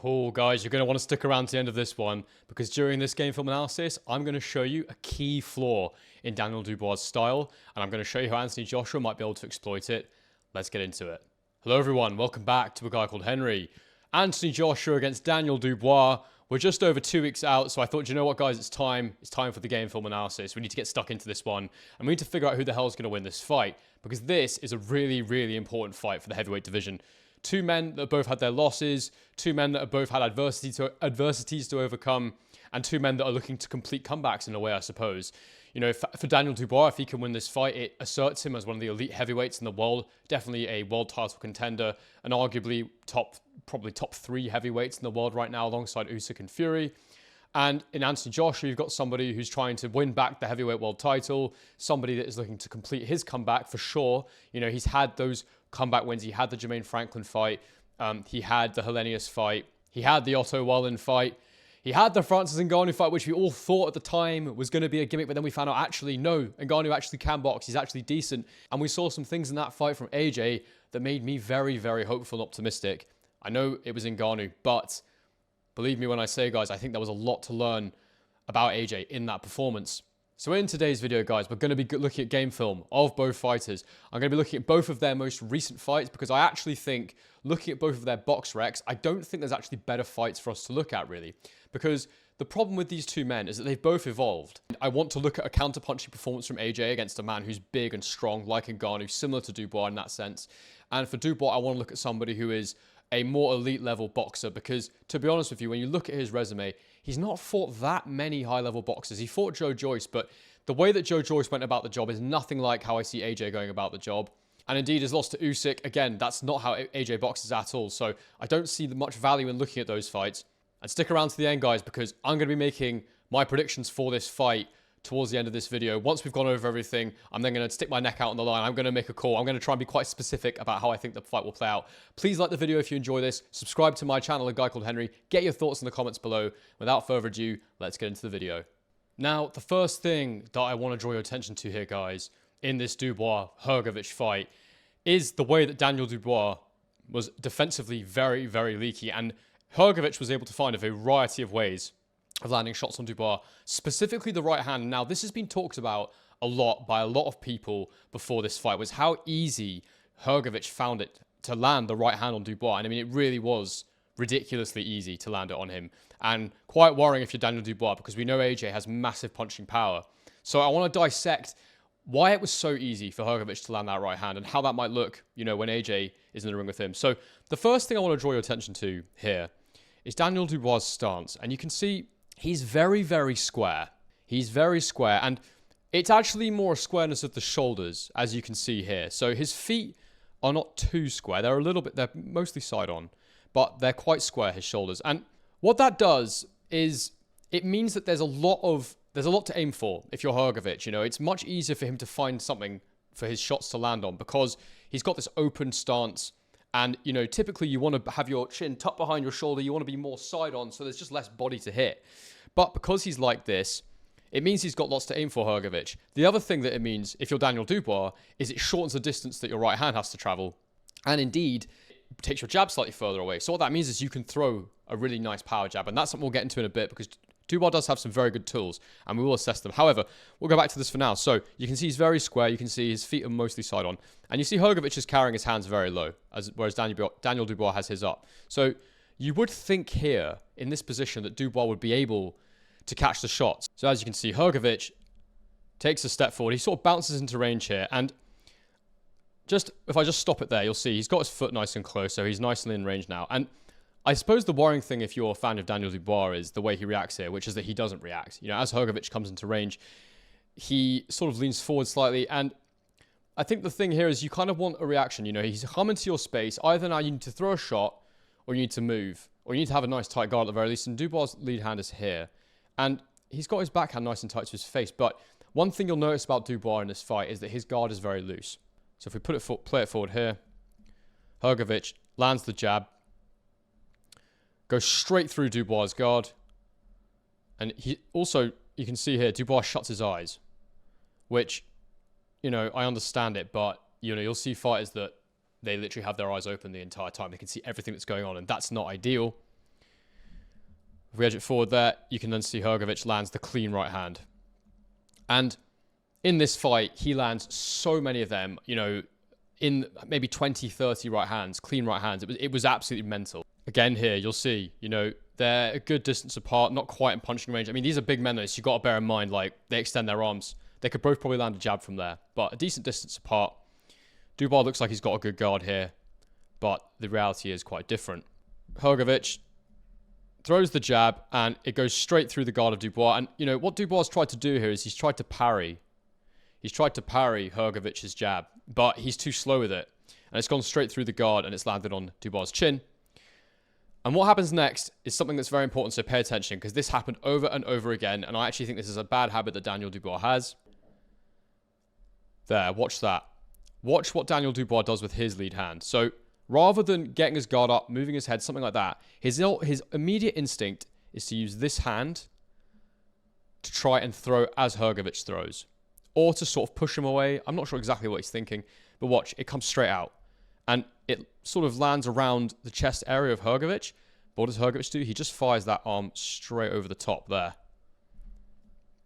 Oh, guys, you're going to want to stick around to the end of this one because during this game film analysis, I'm going to show you a key flaw in Daniel Dubois' style, and I'm going to show you how Anthony Joshua might be able to exploit it. Let's get into it. Hello, everyone. Welcome back to A Guy Called Henry. Anthony Joshua against Daniel Dubois. We're just over 2 weeks out, so I thought, you know what, guys, it's time. It's time for the game film analysis. We need to get stuck into this one, and we need to figure out who the hell is going to win this fight, because this is a really, really important fight for the heavyweight division. Two men that both had their losses, two men that have both had adversities to overcome, and two men that are looking to complete comebacks in a way, I suppose. You know, for Daniel Dubois, if he can win this fight, it asserts him as one of the elite heavyweights in the world, definitely a world title contender, and arguably probably top 3 heavyweights in the world right now, alongside Usyk and Fury. And in Anthony Joshua, you've got somebody who's trying to win back the heavyweight world title, somebody that is looking to complete his comeback for sure. You know, he's had those comeback wins. He had the Jermaine Franklin fight. He had the Hellenius fight. He had the Otto Wallin fight. He had the Francis Ngannou fight, which we all thought at the time was going to be a gimmick, but then we found out, actually, no, Ngannou actually can box. He's actually decent. And we saw some things in that fight from AJ that made me very, very hopeful and optimistic. I know it was Ngannou, but believe me when I say, guys, I think there was a lot to learn about AJ in that performance. So in today's video, guys, we're going to be looking at game film of both fighters. I'm going to be looking at both of their most recent fights because I actually think, looking at both of their box recs, I don't think there's actually better fights for us to look at, really. Because the problem with these two men is that they've both evolved. I want to look at a counter-punching performance from AJ against a man who's big and strong, like Ngannou, similar to Dubois in that sense. And for Dubois, I want to look at somebody who is a more elite level boxer, because to be honest with you, when you look at his resume, he's not fought that many high level boxers. He fought Joe Joyce, but the way that Joe Joyce went about the job is nothing like how I see AJ going about the job. And indeed, his loss to Usyk, again, that's not how AJ boxes at all. So I don't see much value in looking at those fights. And stick around to the end, guys, because I'm going to be making my predictions for this fight towards the end of this video. Once we've gone over everything, I'm then going to stick my neck out on the line. I'm going to make a call. I'm going to try and be quite specific about how I think the fight will play out. Please like the video if you enjoy this. Subscribe to my channel, A Guy Called Henry. Get your thoughts in the comments below. Without further ado, let's get into the video. Now, the first thing that I want to draw your attention to here, guys, in this Dubois-Hrgovic fight is the way that Daniel Dubois was defensively very, very leaky, and Hrgovic was able to find a variety of ways of landing shots on Dubois, specifically the right hand. Now, this has been talked about a lot by a lot of people before this fight, was how easy Hrgovic found it to land the right hand on Dubois. And I mean, it really was ridiculously easy to land it on him. And quite worrying if you're Daniel Dubois, because we know AJ has massive punching power. So I want to dissect why it was so easy for Hrgovic to land that right hand and how that might look, you know, when AJ is in the ring with him. So the first thing I want to draw your attention to here is Daniel Dubois' stance. And you can see he's very, very square. He's very square. And it's actually more a squareness of the shoulders, as you can see here. So his feet are not too square. They're mostly side on, but they're quite square, his shoulders. And what that does is it means that there's a lot to aim for if you're Hrgovic. You know, it's much easier for him to find something for his shots to land on because he's got this open stance. And, you know, typically you want to have your chin tucked behind your shoulder. You want to be more side on, so there's just less body to hit. But because he's like this, it means he's got lots to aim for, Hrgovic. The other thing that it means, if you're Daniel Dubois, is it shortens the distance that your right hand has to travel. And indeed, it takes your jab slightly further away. So what that means is you can throw a really nice power jab. And that's something we'll get into in a bit, because Dubois does have some very good tools, and we will assess them. However, we'll go back to this for now. So you can see he's very square. You can see his feet are mostly side on. And you see Hrgovic is carrying his hands very low, whereas Daniel Dubois has his up. So you would think here, in this position, that Dubois would be able to catch the shots. So as you can see, Hrgovic takes a step forward. He sort of bounces into range here. And if I just stop it there, you'll see he's got his foot nice and close, so he's nicely in range now. And I suppose the worrying thing, if you're a fan of Daniel Dubois, is the way he reacts here, which is that he doesn't react. You know, as Hrgovic comes into range, he sort of leans forward slightly. And I think the thing here is you kind of want a reaction. You know, he's come into your space. Either now you need to throw a shot, or you need to move, or you need to have a nice tight guard at the very least. And Dubois' lead hand is here. And he's got his backhand nice and tight to his face. But one thing you'll notice about Dubois in this fight is that his guard is very loose. So if we play it forward here, Hrgovic lands the jab, goes straight through Dubois' guard. And you can see here, Dubois shuts his eyes, which, you know, I understand it, but, you know, you'll see fighters that they literally have their eyes open the entire time. They can see everything that's going on, and that's not ideal. If we edge it forward there, you can then see Hrgović lands the clean right hand. And in this fight, he lands so many of them, you know, in maybe 20, 30 right hands, clean right hands. It was absolutely mental. Again here, you'll see, you know, they're a good distance apart, not quite in punching range. I mean, these are big men, though, so you've got to bear in mind, like, they extend their arms. They could both probably land a jab from there, but a decent distance apart. Dubois looks like he's got a good guard here, but the reality is quite different. Hrgović throws the jab, and it goes straight through the guard of Dubois. And, you know, what Dubois has tried to do here is he's tried to parry. He's tried to parry Hrgovic's jab, but he's too slow with it. And it's gone straight through the guard, and it's landed on Dubois' chin. And what happens next is something that's very important, so pay attention, because this happened over and over again, and I actually think this is a bad habit that Daniel Dubois has. There, watch that. Watch what Daniel Dubois does with his lead hand. So, rather than getting his guard up, moving his head, something like that, his immediate instinct is to use this hand to try and throw as Hrgović throws. Or to sort of push him away. I'm not sure exactly what he's thinking, but watch, it comes straight out. And it sort of lands around the chest area of Hrgović. But what does Hrgović do? He just fires that arm straight over the top there.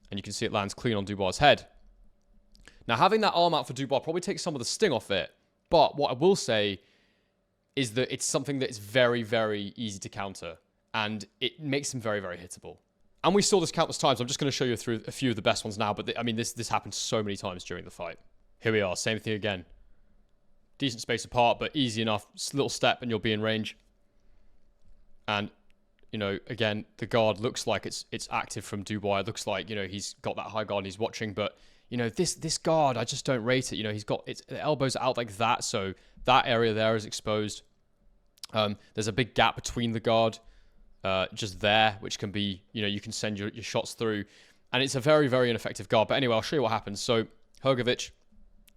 And you can see it lands clean on Dubois' head. Now, having that arm out for Dubois probably takes some of the sting off it. But what I will say is that it's something that is very, very easy to counter. And it makes him very, very hittable. And we saw this countless times. I'm just going to show you through a few of the best ones now. But I mean, this happened so many times during the fight. Here we are. Same thing again. Decent space apart, but easy enough. Little step and you'll be in range. And, you know, again, the guard looks like it's active from Dubois. It looks like, you know, he's got that high guard and he's watching. But, you know, this guard, I just don't rate it. You know, he's got the elbows out like that. So that area there is exposed. There's a big gap between the guard. Just there, which can be, you know, you can send your shots through. And it's a very, very ineffective guard. But anyway, I'll show you what happens. So, Hrgović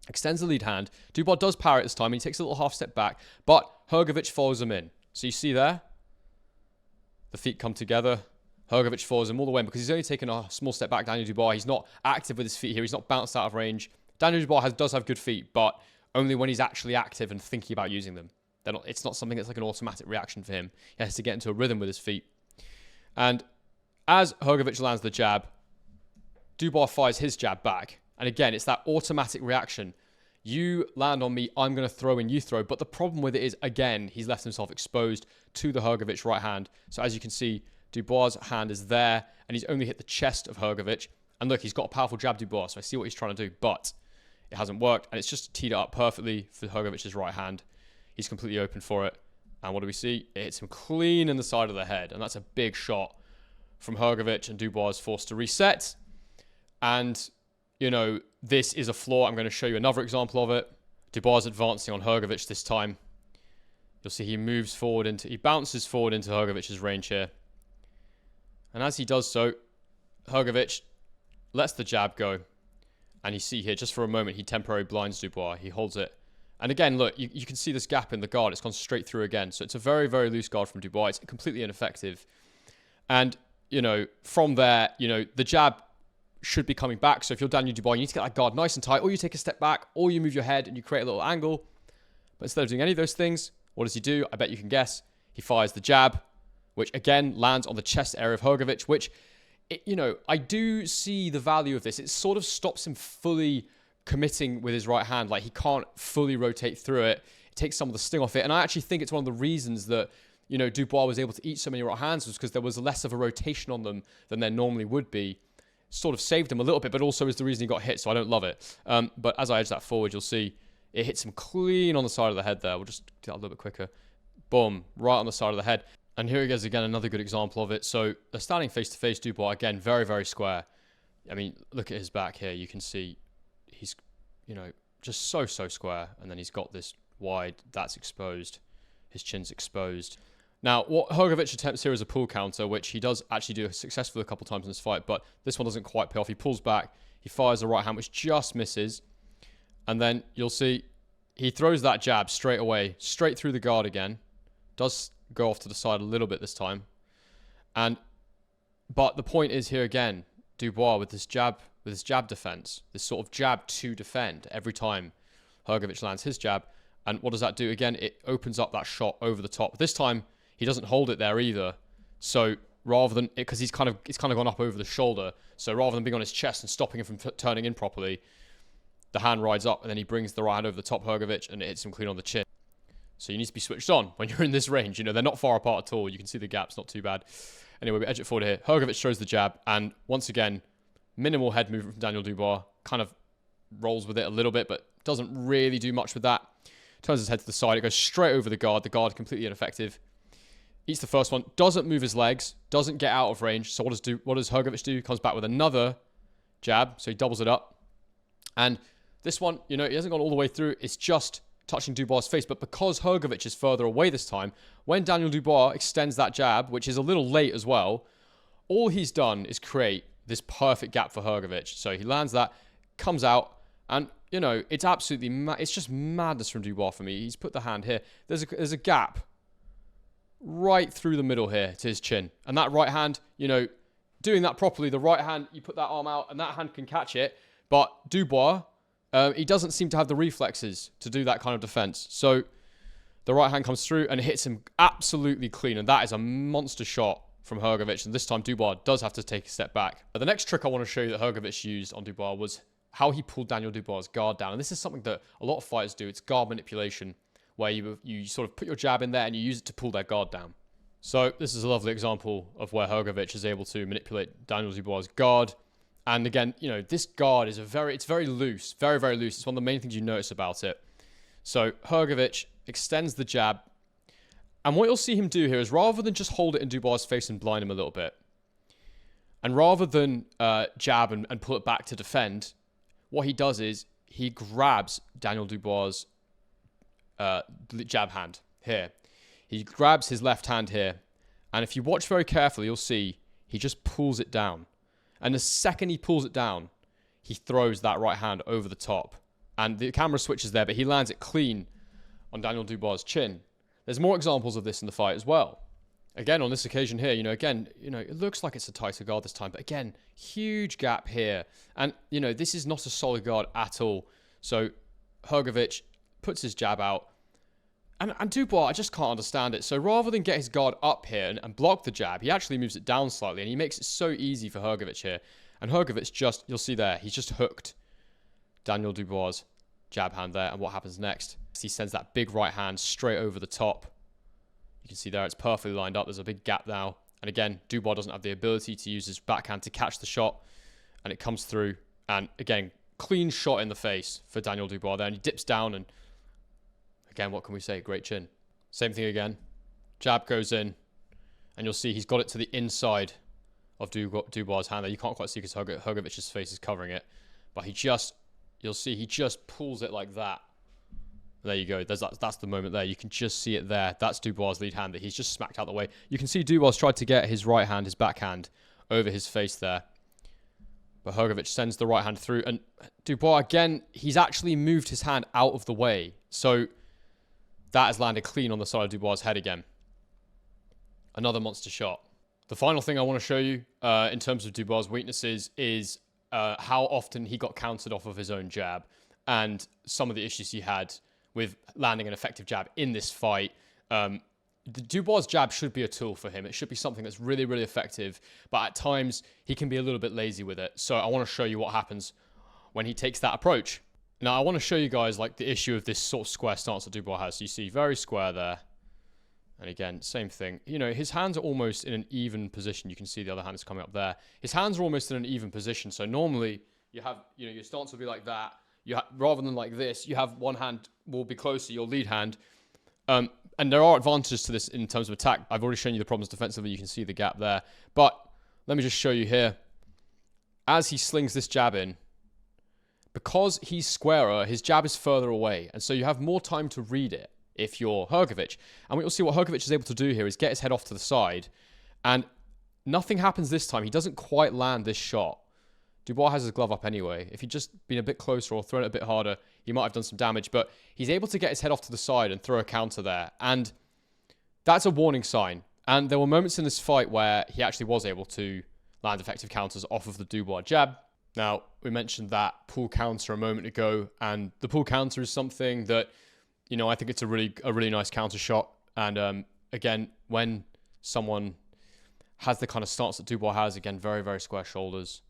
extends the lead hand. Dubois does power it this time. And he takes a little half step back. But Hrgović follows him in. So you see there? The feet come together. Hrgović follows him all the way because he's only taken a small step back, Daniel Dubois. He's not active with his feet here. He's not bounced out of range. Daniel Dubois does have good feet, but only when he's actually active and thinking about using them. It's not something that's like an automatic reaction for him. He has to get into a rhythm with his feet. And as Hrgović lands the jab, Dubois fires his jab back. And again, it's that automatic reaction. You land on me, I'm going to throw and you throw. But the problem with it is, again, he's left himself exposed to the Hrgović right hand. So as you can see, Dubois' hand is there, and he's only hit the chest of Hrgović. And look, he's got a powerful jab, Dubois, so I see what he's trying to do. But it hasn't worked, and it's just teed it up perfectly for Hrgovic's right hand. He's completely open for it. And what do we see? It hits him clean in the side of the head. And that's a big shot from Hrgović, and Dubois is forced to reset. And, you know, this is a flaw. I'm going to show you another example of it. Dubois is advancing on Hrgović this time. You'll see he bounces forward into Hrgovic's range here. And as he does so, Hrgović lets the jab go. And you see here, just for a moment, he temporarily blinds Dubois. He holds it. And again, look, you can see this gap in the guard. It's gone straight through again. So it's a very, very loose guard from Dubois. It's completely ineffective. And, you know, from there, you know, the jab should be coming back. So if you're Daniel Dubois, you need to get that guard nice and tight, or you take a step back, or you move your head and you create a little angle. But instead of doing any of those things, what does he do? I bet you can guess. He fires the jab, which again lands on the chest area of Hrgović, which, you know, I do see the value of this. It sort of stops him fully committing with his right hand. Like, he can't fully rotate through it. It takes some of the sting off it. And I actually think it's one of the reasons that, you know, Dubois was able to eat so many right hands was because there was less of a rotation on them than there normally would be. Sort of saved him a little bit, but also is the reason he got hit, so I don't love it. But as I edge that forward, you'll see it hits him clean on the side of the head there. We'll just do that a little bit quicker. Boom, right on the side of the head. And here he goes again, another good example of it. So they're standing face-to-face, Dubois, again, very, very square. I mean, look at his back here. You can see he's, you know, just so square. And then he's got this wide, that's exposed. His chin's exposed. Now, what Hrgović attempts here is a pull counter, which he does actually do successfully a couple times in this fight, but this one doesn't quite pay off. He pulls back, he fires a right hand, which just misses. And then you'll see he throws that jab straight away, straight through the guard again. Does go off to the side a little bit this time. But the point is here again, Dubois with this jab defense, this sort of jab to defend every time Hrgović lands his jab. And what does that do? Again, it opens up that shot over the top. This time, he doesn't hold it there either. So rather than because it's kind of gone up over the shoulder. So rather than being on his chest and stopping him from turning in properly, the hand rides up and then he brings the right hand over the top of Hrgović and it hits him clean on the chin. So you need to be switched on when you're in this range. You know, they're not far apart at all. You can see the gaps, not too bad. Anyway, we edge it forward here. Hrgović throws the jab, and once again, minimal head movement from Daniel Dubois. Kind of rolls with it a little bit, but doesn't really do much with that. Turns his head to the side. It goes straight over the guard. The guard completely ineffective. Eats the first one. Doesn't move his legs. Doesn't get out of range. So what does Hrgović do? Comes back with another jab. So he doubles it up. And this one, you know, he hasn't gone all the way through. It's just touching Dubois' face. But because Hrgović is further away this time, when Daniel Dubois extends that jab, which is a little late as well, all he's done is create this perfect gap for Hrgović. So he lands that, comes out, and, you know, it's absolutely it's just madness from Dubois for me. He's put the hand here. There's a gap right through the middle here to his chin. And that right hand, you know, doing that properly, the right hand, you put that arm out, and that hand can catch it. But Dubois, he doesn't seem to have the reflexes to do that kind of defense. So the right hand comes through and hits him absolutely clean. And that is a monster shot from Hrgović. And this time Dubois does have to take a step back. The next trick I want to show you that Hrgović used on Dubois was how he pulled Daniel Dubois' guard down. And this is something that a lot of fighters do. It's guard manipulation, where you sort of put your jab in there and you use it to pull their guard down. So this is a lovely example of where Hrgović is able to manipulate Daniel Dubois' guard. And again, you know, this guard is it's very loose, very, very loose. It's one of the main things you notice about it. So Hrgović extends the jab. And what you'll see him do here is rather than just hold it in Dubois' face and blind him a little bit, and rather than jab and pull it back to defend, what he does is he grabs Daniel Dubois' jab hand here. He grabs his left hand here. And if you watch very carefully, you'll see he just pulls it down. And the second he pulls it down, he throws that right hand over the top. And the camera switches there, but he lands it clean on Daniel Dubois' chin. There's more examples of this in the fight as well. Again, on this occasion here, it looks like it's a tighter guard this time. But again, huge gap here. And, this is not a solid guard at all. So Hrgović puts his jab out. And Dubois, I just can't understand it. So rather than get his guard up here and block the jab, he actually moves it down slightly. And he makes it so easy for Hrgović here. And Hrgović you'll see there, he's just hooked Daniel Dubois' jab hand there. And what happens next? He sends that big right hand straight over the top. You can see there, it's perfectly lined up. There's a big gap now. And again, Dubois doesn't have the ability to use his backhand to catch the shot. And it comes through. And again, clean shot in the face for Daniel Dubois there. And he dips down and again, what can we say? Great chin. Same thing again. Jab goes in. And you'll see he's got it to the inside of Dubois' hand there. You can't quite see because Hrgovic's face is covering it. But you'll see he just pulls it like that. There you go. That's the moment there. You can just see it there. That's Dubois' lead hand that he's just smacked out the way. You can see Dubois tried to get his right hand, his backhand, over his face there. But Hrgović sends the right hand through. And Dubois, again, he's actually moved his hand out of the way. So that has landed clean on the side of Dubois' head again. Another monster shot. The final thing I want to show you in terms of Dubois' weaknesses is how often he got countered off of his own jab and some of the issues he had with landing an effective jab in this fight. The Dubois' jab should be a tool for him. It should be something that's really, really effective. But at times, he can be a little bit lazy with it. So I want to show you what happens when he takes that approach. Now, I want to show you guys like the issue of this sort of square stance that Dubois has. So you see very square there. And again, same thing. His hands are almost in an even position. You can see the other hand is coming up there. His hands are almost in an even position. So normally, you have, your stance will be like that. Rather than like this, you have one hand will be closer, your lead hand. And there are advantages to this in terms of attack. I've already shown you the problems defensively. You can see the gap there. But let me just show you here. As he slings this jab in, because he's squarer, his jab is further away. And so you have more time to read it if you're Hrgović. And you'll see what Hrgović is able to do here is get his head off to the side. And nothing happens this time. He doesn't quite land this shot. Dubois has his glove up anyway. If he'd just been a bit closer or thrown it a bit harder, he might have done some damage. But he's able to get his head off to the side and throw a counter there. And that's a warning sign. And there were moments in this fight where he actually was able to land effective counters off of the Dubois jab. Now, we mentioned that pull counter a moment ago. And the pull counter is something that, I think it's a really nice counter shot. And again, when someone Has the kind of stance that Dubois has. Again, very, very square shoulders.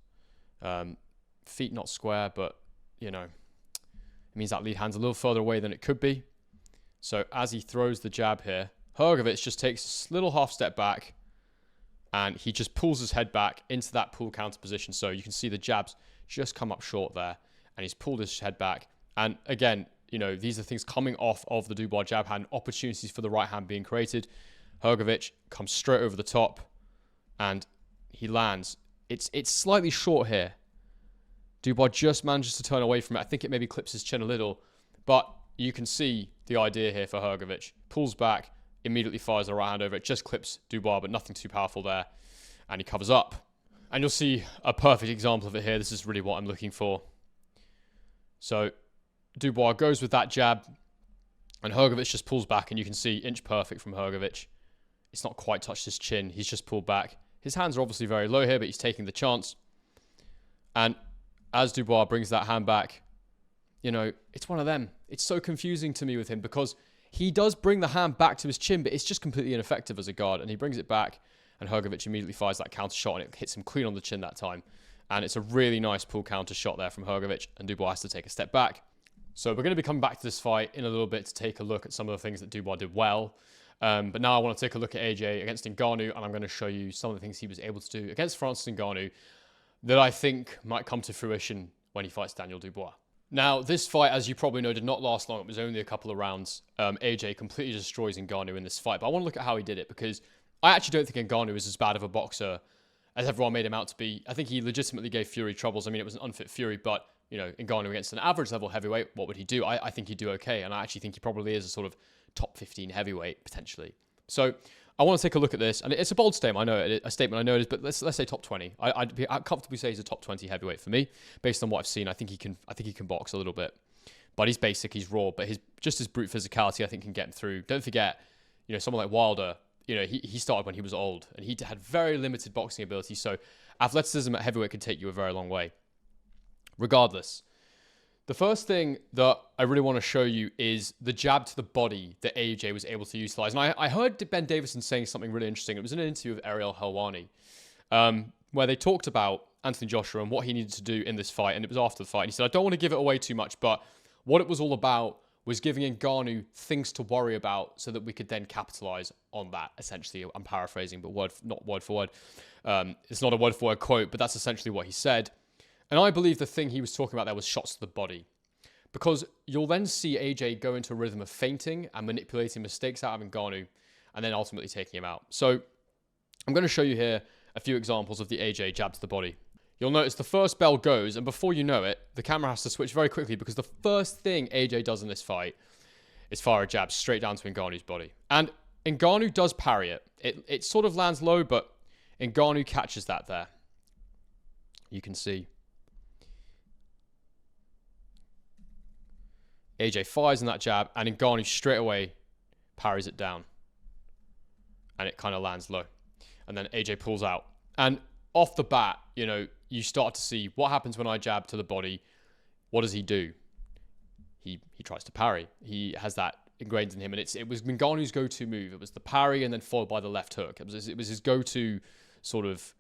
Feet not square, but, you know, it means that lead hand's a little further away than it could be. So as he throws the jab here, Hrgović just takes a little half step back and he just pulls his head back into that pull counter position. So you can see the jabs just come up short there and he's pulled his head back. And again, you know, these are things coming off of the Dubois jab hand, opportunities for the right hand being created. Hrgović comes straight over the top and he lands. It's slightly short here. Dubois just manages to turn away from it. I think it maybe clips his chin a little, but you can see the idea here for Hrgović. Pulls back, immediately fires the right hand over it, just clips Dubois, but nothing too powerful there, and he covers up. And you'll see a perfect example of it here. This is really what I'm looking for. So Dubois goes with that jab, and Hrgović just pulls back, and you can see inch perfect from Hrgović. It's not quite touched his chin. He's just pulled back. His hands are obviously very low here, but he's taking the chance. And as Dubois brings that hand back, you know, it's one of them. It's so confusing to me with him because he does bring the hand back to his chin, but it's just completely ineffective as a guard. And he brings it back, and Hrgović immediately fires that counter shot, and it hits him clean on the chin that time. And it's a really nice pull counter shot there from Hrgović, and Dubois has to take a step back. So we're going to be coming back to this fight in a little bit to take a look at some of the things that Dubois did well. But now I want to take a look at AJ against Ngannou, and I'm going to show you some of the things he was able to do against Francis Ngannou that I think might come to fruition when he fights Daniel Dubois. Now, this fight, as you probably know, did not last long. It was only a couple of rounds. AJ completely destroys Ngannou in this fight, but I want to look at how he did it because I actually don't think Ngannou is as bad of a boxer as everyone made him out to be. I think he legitimately gave Fury troubles. I mean, it was an unfit Fury, but, you know, Ngannou against an average level heavyweight, what would he do? I think he'd do okay, and I actually think he probably is a sort of top 15 heavyweight, potentially. So I want to take a look at this, and it's a bold statement, I know, a statement I know it is, but let's say top 20. I'd comfortably say he's a top 20 heavyweight for me, based on what I've seen. I think he can box a little bit, but he's basic, he's raw, but his brute physicality I think can get him through. Don't forget, you know, someone like Wilder, you know, he started when he was old, and he had very limited boxing ability, so athleticism at heavyweight can take you a very long way. Regardless, the first thing that I really want to show you is the jab to the body that AJ was able to utilize. And I heard Ben Davison saying something really interesting. It was in an interview with Ariel Helwani, where they talked about Anthony Joshua and what he needed to do in this fight. And it was after the fight. And he said, I don't want to give it away too much, but what it was all about was giving Ngannou things to worry about so that we could then capitalize on that, essentially. I'm paraphrasing, but not word for word. It's not a word for word quote, but that's essentially what he said. And I believe the thing he was talking about there was shots to the body. Because you'll then see AJ go into a rhythm of feinting and manipulating mistakes out of Ngannou and then ultimately taking him out. So I'm going to show you here a few examples of the AJ jab to the body. You'll notice the first bell goes, and before you know it, the camera has to switch very quickly because the first thing AJ does in this fight is fire a jab straight down to Ngannou's body. And Ngannou does parry it. It sort of lands low, but Ngannou catches that there. You can see AJ fires in that jab, and Ngannou straight away parries it down. And it kind of lands low. And then AJ pulls out. And off the bat, you know, you start to see what happens when I jab to the body. What does he do? He tries to parry. He has that ingrained in him. And it was Ngannou's go-to move. It was the parry and then followed by the left hook. It was his go-to sort of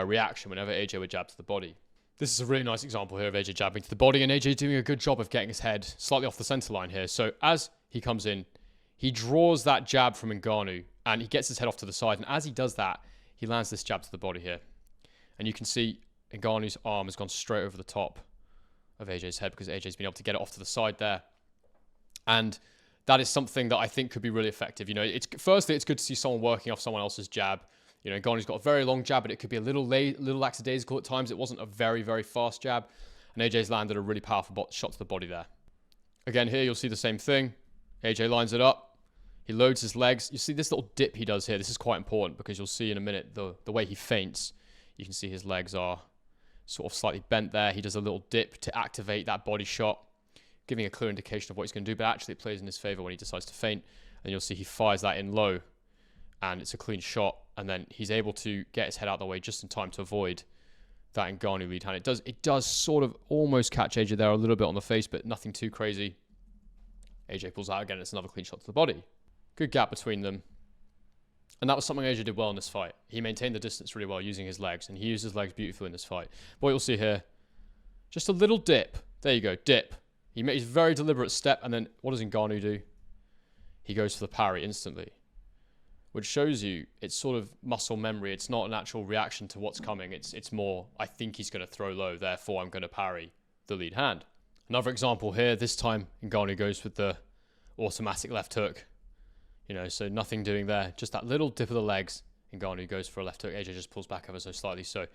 reaction whenever AJ would jab to the body. This is a really nice example here of AJ jabbing to the body, and AJ doing a good job of getting his head slightly off the center line here. So as he comes in, he draws that jab from Ngannou, and he gets his head off to the side. And as he does that, he lands this jab to the body here. And you can see Ngannou's arm has gone straight over the top of AJ's head because AJ's been able to get it off to the side there. And that is something that I think could be really effective. You know, firstly, it's good to see someone working off someone else's jab. You know, Ngannou's got a very long jab, but it could be a little lackadaisical at times. It wasn't a very, very fast jab. And AJ's landed a really powerful shot to the body there. Again, here you'll see the same thing. AJ lines it up. He loads his legs. You see this little dip he does here. This is quite important because you'll see in a minute the way he feints. You can see his legs are sort of slightly bent there. He does a little dip to activate that body shot, giving a clear indication of what he's going to do. But actually it plays in his favor when he decides to feint. And you'll see he fires that in low. And it's a clean shot, and then he's able to get his head out of the way just in time to avoid that Ngannou lead hand. It does sort of almost catch AJ there a little bit on the face, but nothing too crazy. AJ pulls out again. It's another clean shot to the body. Good gap between them. And that was something AJ did well in this fight. He maintained the distance really well using his legs, and he used his legs beautifully in this fight. What you'll see here, just a little dip. There you go, dip. He made a very deliberate step, and then what does Ngannou do? He goes for the parry instantly, which shows you it's sort of muscle memory. It's not an actual reaction to what's coming. It's more, I think he's going to throw low, therefore I'm going to parry the lead hand. Another example here, this time Ngannou goes with the automatic left hook. So nothing doing there. Just that little dip of the legs. Ngannou goes for a left hook. AJ just pulls back ever so slightly. So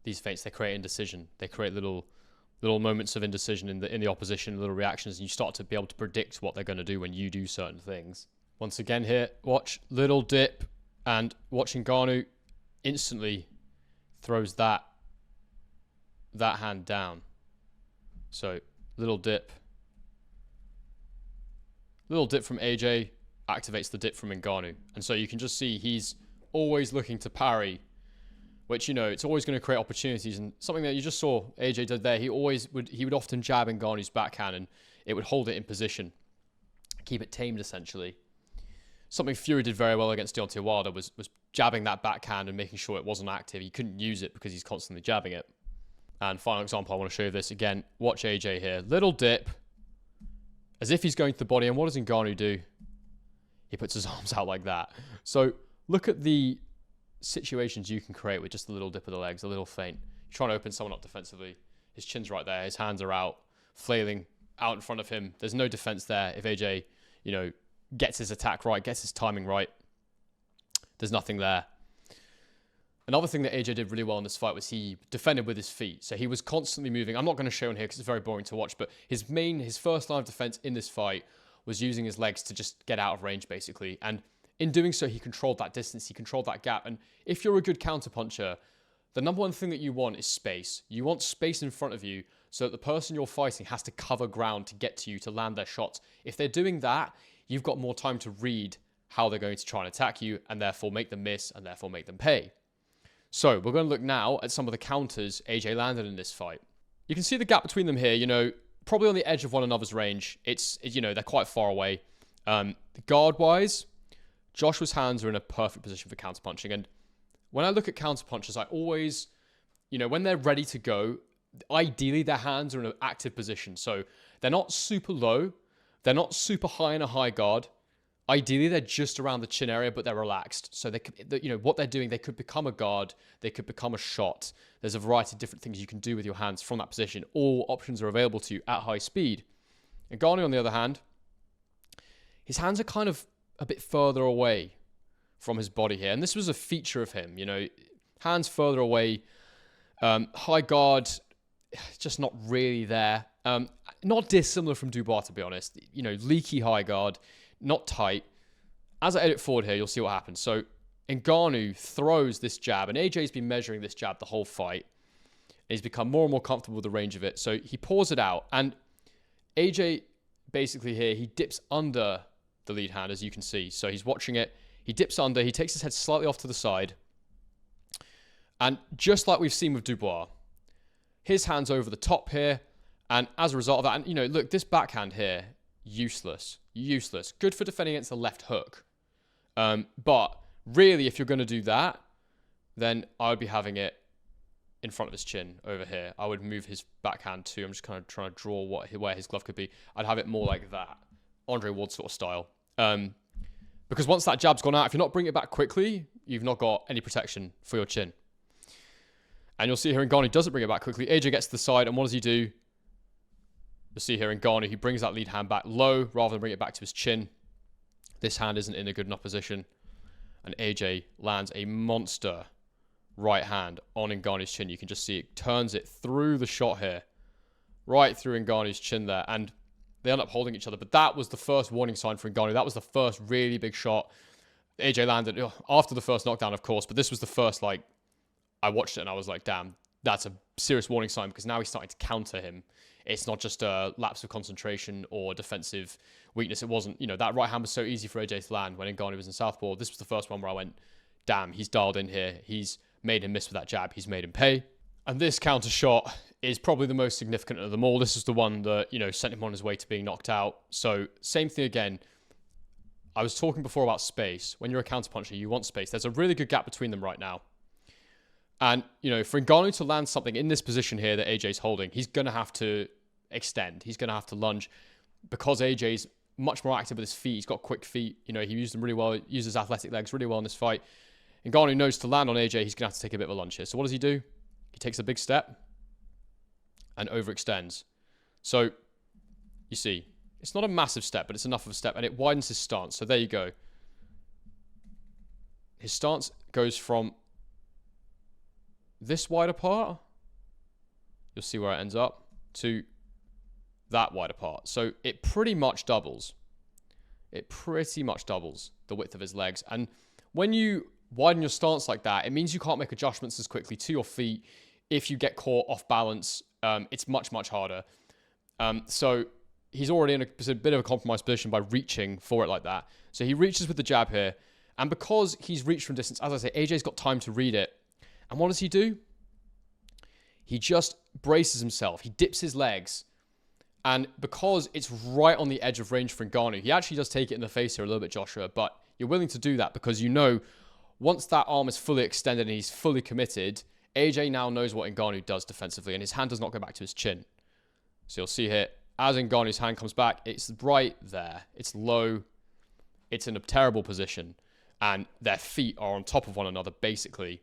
these feints, they create indecision. They create little moments of indecision in the opposition, little reactions, and you start to be able to predict what they're going to do when you do certain things. Once again here, watch, little dip, and watch Ngannou instantly throws that hand down. So little dip from AJ activates the dip from Ngannou. And so you can just see he's always looking to parry, which, it's always going to create opportunities. And something that you just saw AJ did there, he would often jab Ngannou's backhand and it would hold it in position, keep it tamed essentially. Something Fury did very well against Deontay Wilder was jabbing that backhand and making sure it wasn't active. He couldn't use it because he's constantly jabbing it. And final example, I want to show you this again. Watch AJ here. Little dip, as if he's going to the body. And what does Ngannou do? He puts his arms out like that. So look at the situations you can create with just a little dip of the legs, a little feint. You're trying to open someone up defensively. His chin's right there. His hands are out, flailing out in front of him. There's no defense there. If AJ, gets his attack right, gets his timing right, there's nothing there. Another thing that AJ did really well in this fight was he defended with his feet. So he was constantly moving. I'm not going to show in here because it's very boring to watch, but his first line of defense in this fight was using his legs to just get out of range, basically. And in doing so, he controlled that distance, he controlled that gap. And if you're a good counterpuncher, the number one thing that you want is space. You want space in front of you so that the person you're fighting has to cover ground to get to you, to land their shots. If they're doing that, you've got more time to read how they're going to try and attack you and therefore make them miss and therefore make them pay. So we're going to look now at some of the counters AJ landed in this fight. You can see the gap between them here, probably on the edge of one another's range. They're quite far away. Guard-wise, Joshua's hands are in a perfect position for counterpunching. And when I look at counterpunchers, I always, when they're ready to go, ideally their hands are in an active position. So they're not super low. They're not super high in a high guard. Ideally, they're just around the chin area, but they're relaxed. So they could, what they're doing, they could become a guard, they could become a shot. There's a variety of different things you can do with your hands from that position. All options are available to you at high speed. And Ngannou, on the other hand, his hands are kind of a bit further away from his body here. And this was a feature of him, hands further away, high guard, just not really there. Not dissimilar from Dubois, to be honest. Leaky high guard, not tight. As I edit forward here, you'll see what happens. So Ngannou throws this jab, and AJ's been measuring this jab the whole fight. He's become more and more comfortable with the range of it. So he pours it out, and AJ basically here, he dips under the lead hand, as you can see. So he's watching it. He dips under. He takes his head slightly off to the side. And just like we've seen with Dubois, his hand's over the top here. And as a result of that, and look, this backhand here, useless. Good for defending against the left hook. But really, if you're going to do that, then I would be having it in front of his chin over here. I would move his backhand too. I'm just kind of trying to draw where his glove could be. I'd have it more like that. Andre Ward sort of style. Because once that jab's gone out, if you're not bringing it back quickly, you've not got any protection for your chin. And you'll see here Ngannou doesn't bring it back quickly. AJ gets to the side, and what does he do? You'll see here Ngannou, he brings that lead hand back low rather than bring it back to his chin. This hand isn't in a good enough position. And AJ lands a monster right hand on Ngannou's chin. You can just see it turns it through the shot here. Right through Ngannou's chin there. And they end up holding each other. But that was the first warning sign for Ngannou. That was the first really big shot AJ landed after the first knockdown, of course. But this was the first, I watched it and I was like, damn, that's a serious warning sign because now he's starting to counter him. It's not just a lapse of concentration or defensive weakness. It wasn't, that right hand was so easy for AJ to land when Ngannou was in southpaw. This was the first one where I went, damn, he's dialed in here. He's made him miss with that jab. He's made him pay. And this counter shot is probably the most significant of them all. This is the one that, sent him on his way to being knocked out. So same thing again. I was talking before about space. When you're a counterpuncher, you want space. There's a really good gap between them right now. And, you know, for Ngannou to land something in this position here that AJ's holding, he's going to have to extend. He's going to have to lunge because AJ's much more active with his feet. He's got quick feet. You know, he used them really well. He used his athletic legs really well in this fight. Ngannou knows to land on AJ, he's going to have to take a bit of a lunge here. So what does he do? He takes a big step and overextends. So, you see, it's not a massive step, but it's enough of a step, and it widens his stance. So there you go. His stance goes from this wide apart, you'll see where it ends up, to that wide apart. So it pretty much doubles. It pretty much doubles the width of his legs. And when you widen your stance like that, it means you can't make adjustments as quickly to your feet. If you get caught off balance, it's much, much harder. So he's already in a bit of a compromised position by reaching for it like that. So he reaches with the jab here. And because he's reached from distance, as I say, AJ's got time to read it. And what does he do? He just braces himself. He dips his legs. And because it's right on the edge of range for Ngannou, he actually does take it in the face here a little bit, Joshua. But you're willing to do that because you know once that arm is fully extended and he's fully committed, AJ now knows what Ngannou does defensively. And his hand does not go back to his chin. So you'll see here, as Ngannou's hand comes back, it's right there. It's low. It's in a terrible position. And their feet are on top of one another, basically.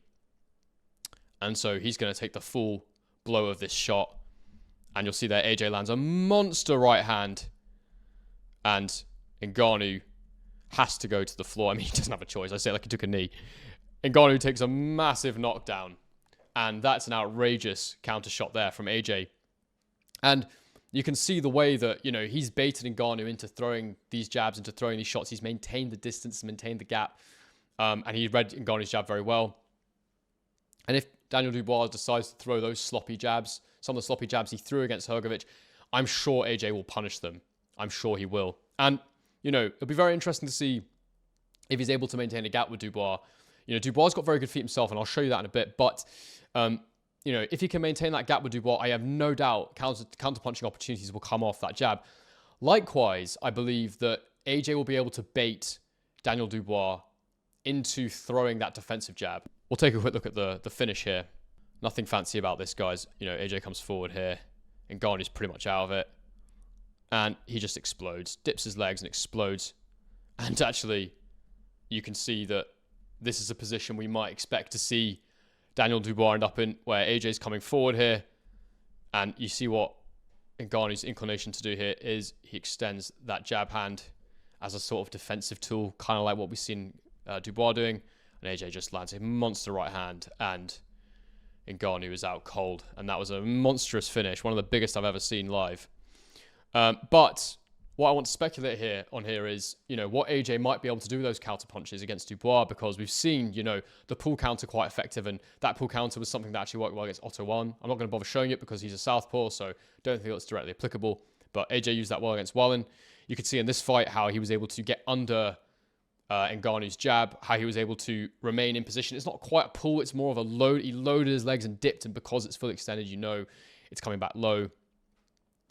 And so he's going to take the full blow of this shot. And you'll see there AJ lands a monster right hand. And Ngannou has to go to the floor. I mean, he doesn't have a choice. I say it like he took a knee. Ngannou takes a massive knockdown. And that's an outrageous counter shot there from AJ. And you can see the way that, you know, he's baited Ngannou into throwing these jabs, into throwing these shots. He's maintained the distance, maintained the gap. And he read Ngannou's jab very well. And if Daniel Dubois decides to throw those sloppy jabs, some of the sloppy jabs he threw against Hrgović, I'm sure AJ will punish them. I'm sure he will. And, you know, it'll be very interesting to see if he's able to maintain a gap with Dubois. You know, Dubois got very good feet himself, and I'll show you that in a bit. But, you know, if he can maintain that gap with Dubois, I have no doubt counter-punching opportunities will come off that jab. Likewise, I believe that AJ will be able to bait Daniel Dubois into throwing that defensive jab. We'll take a quick look at the finish here. Nothing fancy about this, guys. You know, AJ comes forward here, and Ngannou's pretty much out of it. And he just explodes, dips his legs and explodes. And actually, you can see that this is a position we might expect to see Daniel Dubois end up in, where AJ's coming forward here. And you see what Ngannou's inclination to do here is he extends that jab hand as a sort of defensive tool, kind of like what we've seen Dubois doing. And AJ just lands a monster right hand, and Ngannou is out cold. And that was a monstrous finish, one of the biggest I've ever seen live. But what I want to speculate here is, you know, what AJ might be able to do with those counter punches against Dubois, because we've seen, you know, the pull counter quite effective, and that pull counter was something that actually worked well against Otto 1. I'm not going to bother showing it because he's a southpaw, so don't think it's directly applicable. But AJ used that well against Wallin. You could see in this fight how he was able to get under Ngannou's jab, how he was able to remain in position. It's not quite a pull, it's more of a load. He loaded his legs and dipped, and because it's fully extended, you know it's coming back low.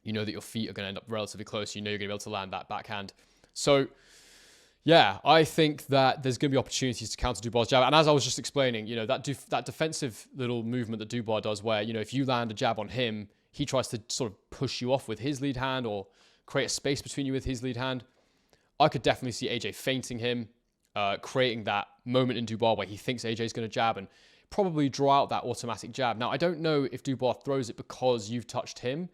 You know that your feet are going to end up relatively close. You know you're going to be able to land that backhand. So, yeah, I think that there's going to be opportunities to counter Dubois' jab. And as I was just explaining, you know, that defensive little movement that Dubois does where, you know, if you land a jab on him, he tries to sort of push you off with his lead hand or create a space between you with his lead hand. I could definitely see AJ feinting him, creating that moment in Dubois where he thinks AJ's going to jab and probably draw out that automatic jab. Now, I don't know if Dubois throws it because you've touched him.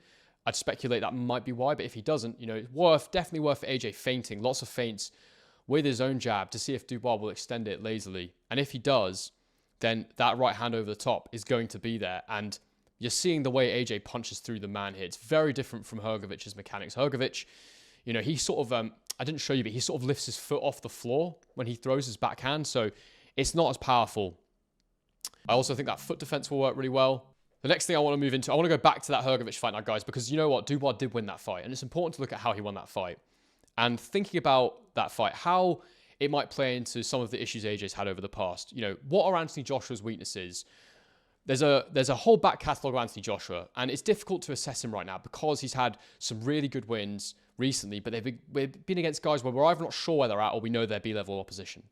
I'd speculate that might be why, but if he doesn't, you know, it's definitely worth AJ feinting, lots of feints with his own jab to see if Dubois will extend it lazily. And if he does, then that right hand over the top is going to be there. And you're seeing the way AJ punches through the man here. It's very different from Hrgovic's mechanics. Hrgović, you know, he sort of, I didn't show you, but he sort of lifts his foot off the floor when he throws his backhand. So it's not as powerful. I also think that foot defense will work really well. The next thing I want to move into, I want to go back to that Hrgović fight now, guys, because you know what? Dubois did win that fight, and it's important to look at how he won that fight. And thinking about that fight, how it might play into some of the issues AJ's had over the past. You know, what are Anthony Joshua's weaknesses? there's a whole back catalogue of Anthony Joshua, and it's difficult to assess him right now because he's had some really good wins recently, but we've been against guys where we're either not sure where they're at or we know they're B-level opposition.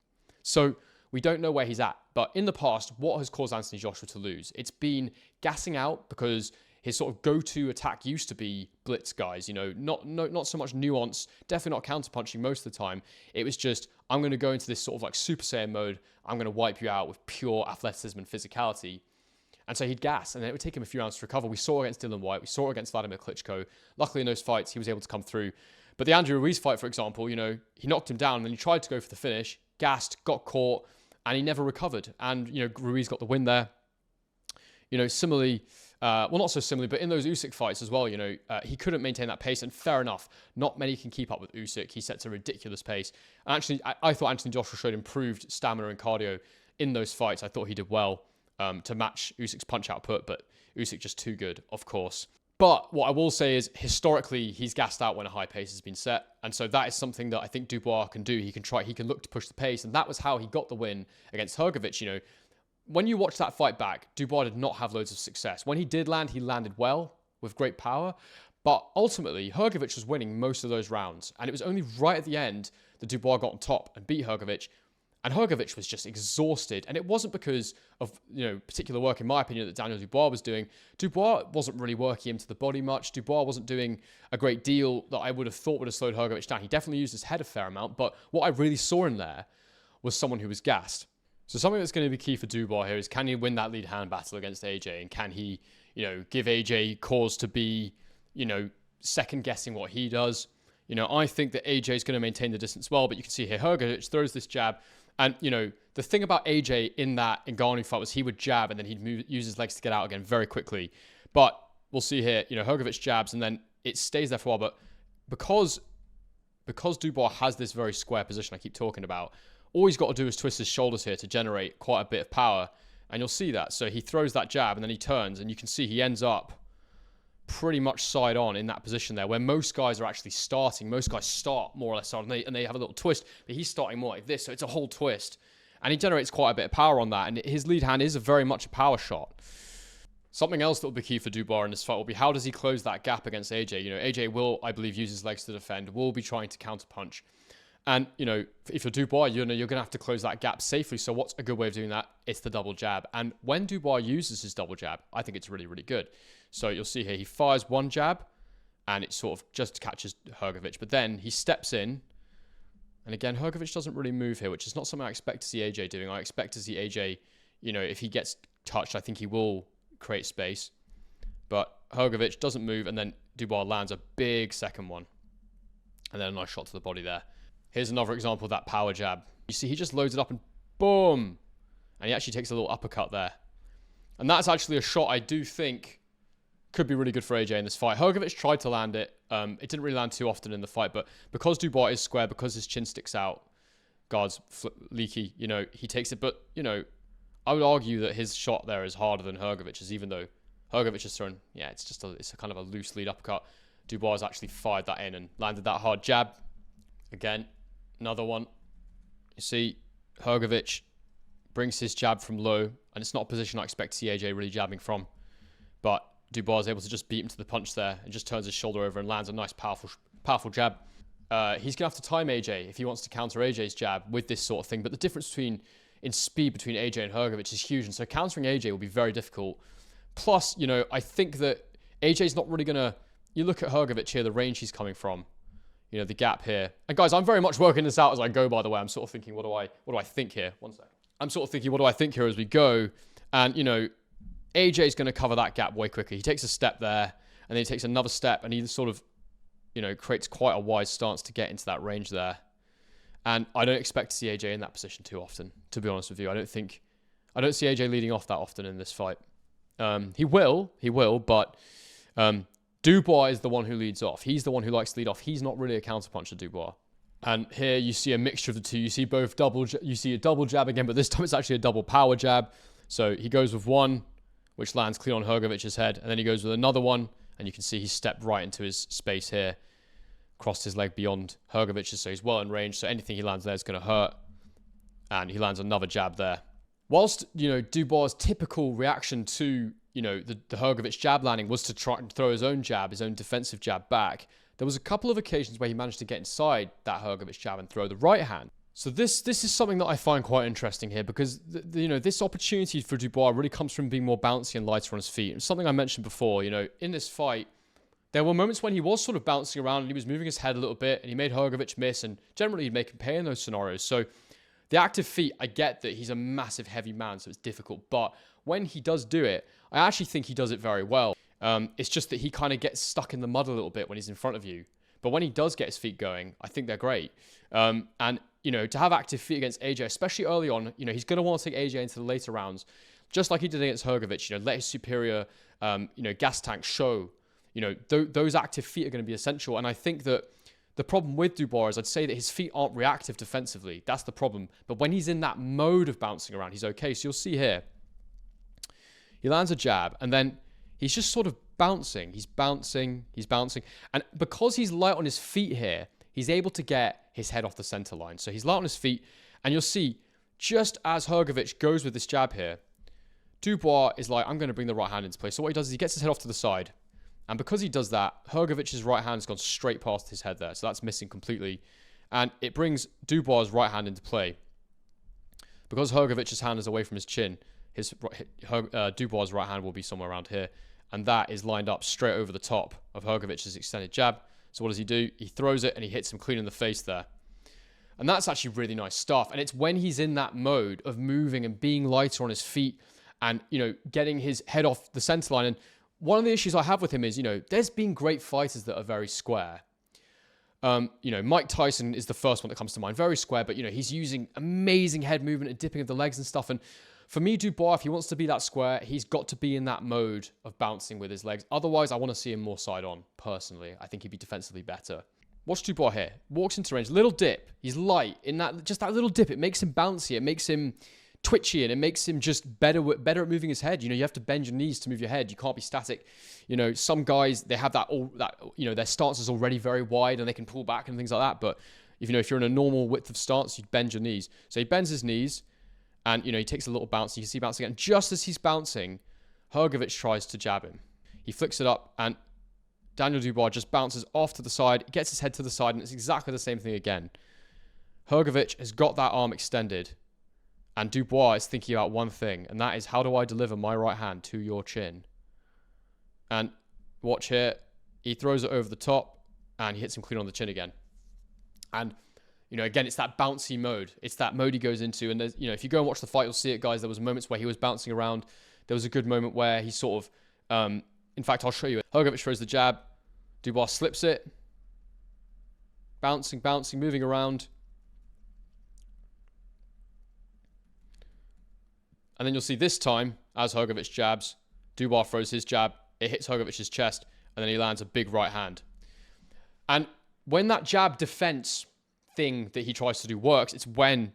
So we don't know where he's at. But in the past, what has caused Anthony Joshua to lose? It's been gassing out because his sort of go-to attack used to be blitz guys, not so much nuance, definitely not counter-punching most of the time. It was just, I'm going to go into this sort of like Super Saiyan mode. I'm going to wipe you out with pure athleticism and physicality. And so he'd gas, and then it would take him a few rounds to recover. We saw against Dillian Whyte. We saw against Vladimir Klitschko. Luckily, in those fights, he was able to come through. But the Andrew Ruiz fight, for example, he knocked him down, and then he tried to go for the finish, gassed, got caught, and he never recovered. And, Ruiz got the win there. Similarly, well, not so similarly, but in those Usyk fights as well, he couldn't maintain that pace, and fair enough, not many can keep up with Usyk. He sets a ridiculous pace. And actually, I thought Anthony Joshua showed improved stamina and cardio in those fights. I thought he did well to match Usyk's punch output, but Usyk just too good, of course. But what I will say is, historically, he's gassed out when a high pace has been set. And so that is something that I think Dubois can do. He can look to push the pace. And that was how he got the win against Hrgović. When you watch that fight back, Dubois did not have loads of success. When he did land, he landed well with great power. But ultimately, Hrgović was winning most of those rounds. And it was only right at the end that Dubois got on top and beat Hrgović. And Hrgović was just exhausted. And it wasn't because of, particular work, in my opinion, that Daniel Dubois was doing. Dubois wasn't really working him to the body much. Dubois wasn't doing a great deal that I would have thought would have slowed Hrgović down. He definitely used his head a fair amount. But what I really saw in there was someone who was gassed. So something that's going to be key for Dubois here is, can he win that lead hand battle against AJ? And can he, give AJ cause to be, second guessing what he does? I think that AJ is going to maintain the distance well, but you can see here, Hrgović throws this jab. And, the thing about AJ in that Ngannou fight was he would jab and then he'd use his legs to get out again very quickly. But we'll see here, Hrgović jabs and then it stays there for a while. But because Dubois has this very square position I keep talking about, all he's got to do is twist his shoulders here to generate quite a bit of power. And you'll see that. So he throws that jab and then he turns and you can see he ends up pretty much side on in that position there, where most guys are actually starting. Most guys start more or less on and they have a little twist, but he's starting more like this, so it's a whole twist. And he generates quite a bit of power on that, and his lead hand is very much a power shot. Something else that will be key for Dubois in this fight will be, how does he close that gap against AJ? AJ will, I believe, use his legs to defend, will be trying to counter punch. And, if you're Dubois, you're going to have to close that gap safely. So what's a good way of doing that? It's the double jab. And when Dubois uses his double jab, I think it's really, really good. So you'll see here, he fires one jab and it sort of just catches Hrgović. But then he steps in. And again, Hrgović doesn't really move here, which is not something I expect to see AJ doing. I expect to see AJ, if he gets touched, I think he will create space. But Hrgović doesn't move. And then Dubois lands a big second one. And then a nice shot to the body there. Here's another example of that power jab. You see, he just loads it up and boom. And he actually takes a little uppercut there. And that's actually a shot I do think could be really good for AJ in this fight. Hrgović tried to land it. It didn't really land too often in the fight, but because Dubois is square, because his chin sticks out, guard's leaky, he takes it. But, I would argue that his shot there is harder than Hrgovic's, even though Hrgović has thrown, it's a kind of a loose lead uppercut. Dubois has actually fired that in and landed that hard jab. Again, another one. You see, Hrgović brings his jab from low, and it's not a position I expect to see AJ really jabbing from. But Dubois is able to just beat him to the punch there and just turns his shoulder over and lands a nice, powerful jab. He's going to have to time AJ if he wants to counter AJ's jab with this sort of thing. But the difference in speed between AJ and Hrgović is huge. And so countering AJ will be very difficult. Plus, I think that AJ's not really going to... You look at Hrgović here, the range he's coming from. The gap here. And guys, I'm very much working this out as I go, by the way. I'm sort of thinking, what do I think here? One sec. I'm sort of thinking, what do I think here as we go? And, AJ's going to cover that gap way quicker. He takes a step there, and then he takes another step, and he sort of, creates quite a wide stance to get into that range there. And I don't expect to see AJ in that position too often, to be honest with you. I don't see AJ leading off that often in this fight. He will, but Dubois is the one who leads off. He's the one who likes to lead off. He's not really a counterpuncher, Dubois. And here you see a mixture of the two. You see you see a double jab again, but this time it's actually a double power jab. So he goes with one, which lands clean on Hrgovic's head, and then he goes with another one, and you can see he stepped right into his space here, crossed his leg beyond Hrgovic's, so he's well in range, so anything he lands there is going to hurt. And he lands another jab there. Whilst, Dubois' typical reaction to, the Hrgović jab landing was to try and throw his own jab, his own defensive jab back, there was a couple of occasions where he managed to get inside that Hrgović jab and throw the right hand. So this is something that I find quite interesting here, because this opportunity for Dubois really comes from being more bouncy and lighter on his feet. And something I mentioned before, in this fight, there were moments when he was sort of bouncing around and he was moving his head a little bit and he made Hrgović miss, and generally he'd make him pay in those scenarios. So the active feet, I get that he's a massive heavy man, so it's difficult. But when he does do it, I actually think he does it very well. It's just that he kind of gets stuck in the mud a little bit when he's in front of you. But when he does get his feet going, I think they're great. And, to have active feet against AJ, especially early on, he's going to want to take AJ into the later rounds, just like he did against Hrgović, let his superior, gas tank show. Those active feet are going to be essential. And I think that the problem with Dubois is I'd say that his feet aren't reactive defensively. That's the problem. But when he's in that mode of bouncing around, he's okay. So you'll see here, he lands a jab, and then he's just sort of bouncing. He's bouncing. And because he's light on his feet here, he's able to get his head off the center line. So he's light on his feet, and you'll see, just as Hrgović goes with this jab here, Dubois is like, I'm going to bring the right hand into play. So what he does is he gets his head off to the side. And because he does that, Hrgovic's right hand's gone straight past his head there. So that's missing completely. And it brings Dubois' right hand into play. Because Hrgovic's hand is away from his chin, Dubois' right hand will be somewhere around here. And that is lined up straight over the top of Hrgovic's extended jab. So what does he do? He throws it and he hits him clean in the face there. And that's actually really nice stuff. And it's when he's in that mode of moving and being lighter on his feet and, getting his head off the center line. And one of the issues I have with him is, there's been great fighters that are very square. Mike Tyson is the first one that comes to mind. Very square, but, he's using amazing head movement and dipping of the legs and stuff. And for me, Dubois, if he wants to be that square, he's got to be in that mode of bouncing with his legs. Otherwise, I want to see him more side on, personally. I think he'd be defensively better. Watch Dubois here. Walks into range. Little dip. He's light. In that, just that little dip, it makes him bouncy. It makes him twitchy, and it makes him just better at moving his head. You have to bend your knees to move your head. You can't be static. Some guys, they have their stance is already very wide and they can pull back and things like that. But if you're in a normal width of stance, you bend your knees. So he bends his knees and, he takes a little bounce. You can see bouncing. And just as he's bouncing, Hrgović tries to jab him. He flicks it up and Daniel Dubois just bounces off to the side, gets his head to the side, and it's exactly the same thing again. Hrgović has got that arm extended. And Dubois is thinking about one thing, and that is, how do I deliver my right hand to your chin? And watch here. He throws it over the top, and he hits him clean on the chin again. And, again, it's that bouncy mode. It's that mode he goes into. And, there's, if you go and watch the fight, you'll see it, guys. There was moments where he was bouncing around. There was a good moment where he sort of... in fact, I'll show you it. Hrgović throws the jab. Dubois slips it. Bouncing, moving around. And then you'll see this time, as Hrgović jabs, Dubois throws his jab, it hits Hrgovic's chest, and then he lands a big right hand. And when that jab defense thing that he tries to do works, it's when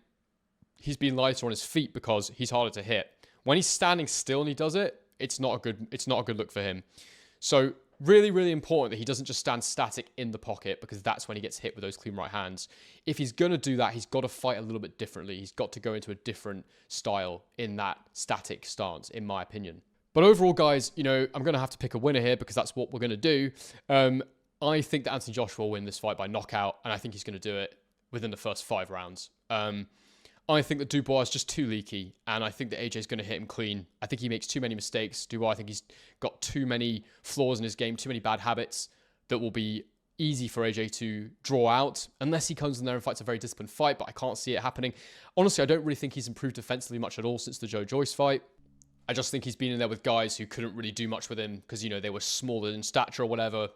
he's been lighter on his feet because he's harder to hit. When he's standing still and he does it, it's not a good look for him. So really, really important that he doesn't just stand static in the pocket, because that's when he gets hit with those clean right hands. If he's going to do that, he's got to fight a little bit differently. He's got to go into a different style in that static stance, in my opinion. But overall, guys, I'm going to have to pick a winner here because that's what we're going to do. I think that Anthony Joshua will win this fight by knockout, and I think he's going to do it within the first 5 rounds. I think that Dubois is just too leaky, and I think that AJ is going to hit him clean. I think he makes too many mistakes. Dubois, I think he's got too many flaws in his game, too many bad habits that will be easy for AJ to draw out, unless he comes in there and fights a very disciplined fight, but I can't see it happening. Honestly, I don't really think he's improved defensively much at all since the Joe Joyce fight. I just think he's been in there with guys who couldn't really do much with him because, they were smaller in stature or whatever.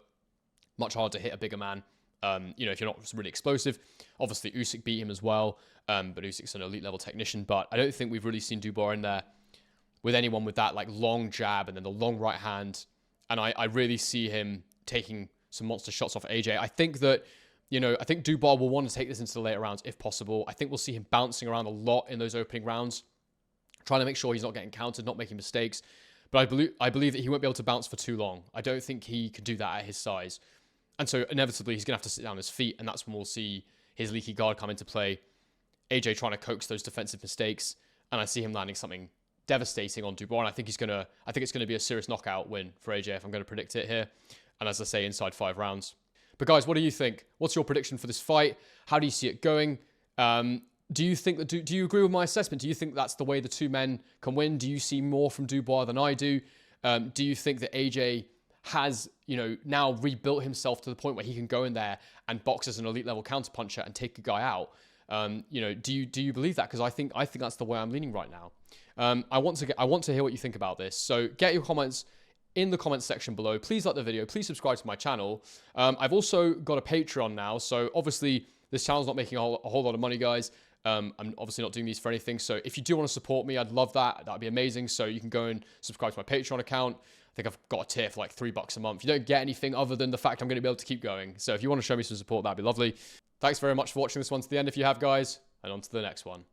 Much harder to hit a bigger man. If you're not really explosive. Obviously, Usyk beat him as well, but Usyk's an elite level technician. But I don't think we've really seen Dubois in there with anyone with that long jab and then the long right hand. And I really see him taking some monster shots off AJ. I think that, I think Dubois will want to take this into the later rounds if possible. I think we'll see him bouncing around a lot in those opening rounds, trying to make sure he's not getting countered, not making mistakes. But I believe that he won't be able to bounce for too long. I don't think he could do that at his size. And so inevitably, he's going to have to sit down on his feet, and that's when we'll see his leaky guard come into play. AJ trying to coax those defensive mistakes. and I see him landing something devastating on Dubois, and I think it's going to be a serious knockout win for AJ if I'm going to predict it here. And as I say, inside 5 rounds. But guys, what do you think? What's your prediction for this fight? How do you see it going? Do you think that do you agree with my assessment? Do you think that's the way the two men can win? Do you see more from Dubois than I do? Do you think that AJ has, now rebuilt himself to the point where he can go in there and box as an elite level counterpuncher and take a guy out? Do you believe that? Because I think that's the way I'm leaning right now. I want to hear what you think about this. So get your comments in the comments section below. Please like the video. Please subscribe to my channel. I've also got a Patreon now. So obviously this channel's not making a whole lot of money, guys. I'm obviously not doing these for anything. So if you do want to support me, I'd love that. That'd be amazing. So you can go and subscribe to my Patreon account. I think I've got a tier for like $3 a month. You don't get anything other than the fact I'm going to be able to keep going. So if you want to show me some support, that'd be lovely. Thanks very much for watching this one to the end if you have, guys. And on to the next one.